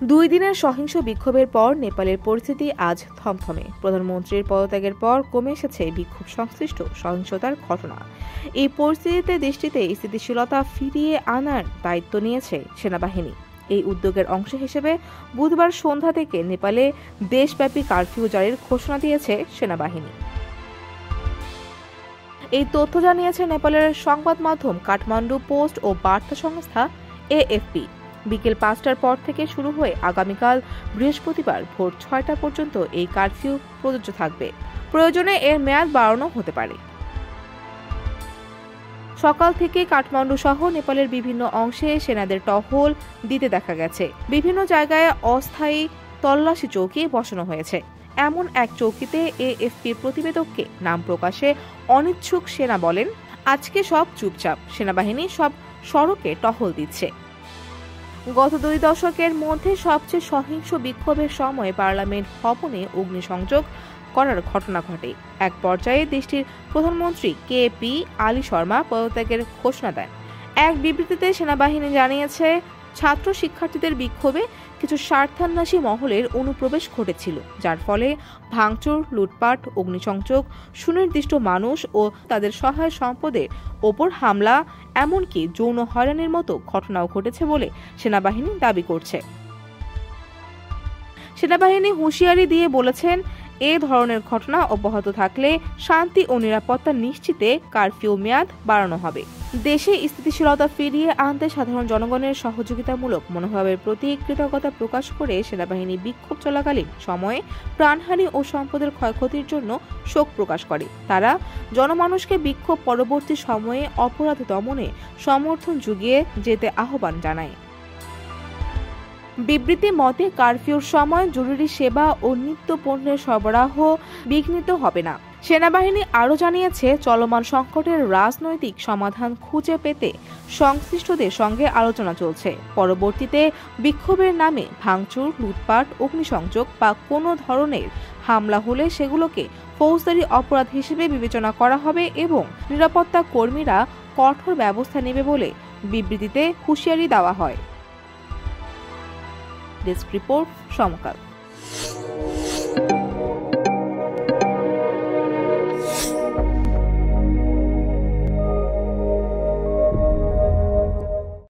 2 দিনের সহিংস বিক্ষোভের পর নেপালের পরিস্থিতি আজ থমথমে। প্রধানমন্ত্রীর পদত্যাগের পর কমে এসেছে বিক্ষোভ সংশ্লিষ্ট সহিংসতার ঘটনা। এই পরিস্থিতিতে দেশটিতে স্থিতিশীলতা ফিরিয়ে আনার দায়িত্ব নিয়েছে সেনাবাহিনী। এই উদ্যোগের অংশ হিসেবে বুধবার সন্ধ্যা থেকে নেপালে দেশব্যাপী কারফিউ জারির ঘোষণা দিয়েছে সেনাবাহিনী। এই তথ্য জানিয়েছে নেপালের সংবাদ মাধ্যম কাঠমান্ডু পোস্ট ও বার্তা সংস্থা AFP। বিকেল 5টার পর থেকে শুরু হয়ে আগামীকাল বৃহস্পতিবার ভোর 6টা পর্যন্ত এই কারফিউ প্রযোজ্য থাকবে। প্রয়োজনে এর মেয়াদ বাড়ানো হতে পারে। সকাল থেকে কাঠমান্ডু সহ নেপালের বিভিন্ন অংশে সেনাদের টহল দিতে দেখা গেছে। বিভিন্ন জায়গায় অস্থায়ী তল্লাশি চৌকি বসানো হয়েছে। এমন এক চৌকিতে AFPর প্রতিবেদককে নাম প্রকাশে অনিচ্ছুক সেনা বলেন, আজকে সব চুপচাপ, সেনাবাহিনী সব সড়কে টহল দিচ্ছে। গত 2 দশকের মধ্যে সবচেয়ে সহিংস বিক্ষোভের সময় পার্লামেন্ট ভবনে অগ্নিসংযোগ করার ঘটনা ঘটে। এক পর্যায়ে দেশটির প্রধানমন্ত্রী KP আলী শর্মা পদত্যাগের ঘোষণা দেন। এক বিবৃতিতে সেনাবাহিনী জানিয়েছে, ছাত্র শিক্ষার্থীদের বিক্ষোভে কিছু স্বার্থান্বেষী মহলের অনুপ্রবেশ ঘটেছিল, যার ফলে ভাঙচুর, লুটপাট, অগ্নিসংযোগ, সুনির্দিষ্ট মানুষ ও তাদের সহায় সম্পদের ওপর হামলা, এমনকি যৌন হয়রানির মতো ঘটনাও ঘটেছে বলে সেনাবাহিনী দাবি করছে। সেনাবাহিনী হুঁশিয়ারি দিয়ে বলেছেন, এ ধরনের ঘটনা অব্যাহত থাকলে শান্তি ও নিরাপত্তা নিশ্চিতে কারফিউ মেয়াদ বাড়ানো হবে। দেশে স্থিতিশীলতা ফিরিয়ে আনতে সাধারণ জনগণের সহযোগিতামূলক মনোভাবের প্রতি কৃতজ্ঞতা প্রকাশ করে সেনাবাহিনী বিক্ষোভ চলাকালীন সময়ে প্রাণহানি ও সম্পদের ক্ষয়ক্ষতির জন্য শোক প্রকাশ করে। তারা জনমানুষকে বিক্ষোভ পরবর্তী সময়ে অপরাধ দমনে সমর্থন জুগিয়ে যেতে আহ্বান জানায়। বিবৃতি মতে, কারফিউর সময় জরুরি সেবা ও নিত্য পণ্যের সরবরাহ বিঘ্নিত হবে না। সেনাবাহিনী আরও জানিয়েছে, চলমান সংকটের রাজনৈতিক সমাধান খুঁজে পেতে সংশ্লিষ্টদের সঙ্গে আলোচনা চলছে। পরবর্তীতে বিক্ষোভের নামে ভাঙচুর, লুটপাট, অগ্নিসংযোগ বা কোনো ধরনের হামলা হলে সেগুলোকে ফৌজদারি অপরাধ হিসেবে বিবেচনা করা হবে এবং নিরাপত্তা কর্মীরা কঠোর ব্যবস্থা নেবে বলে বিবৃতিতে হুঁশিয়ারি দেওয়া হয়। ডেস্ক রিপোর্ট, সমকাল।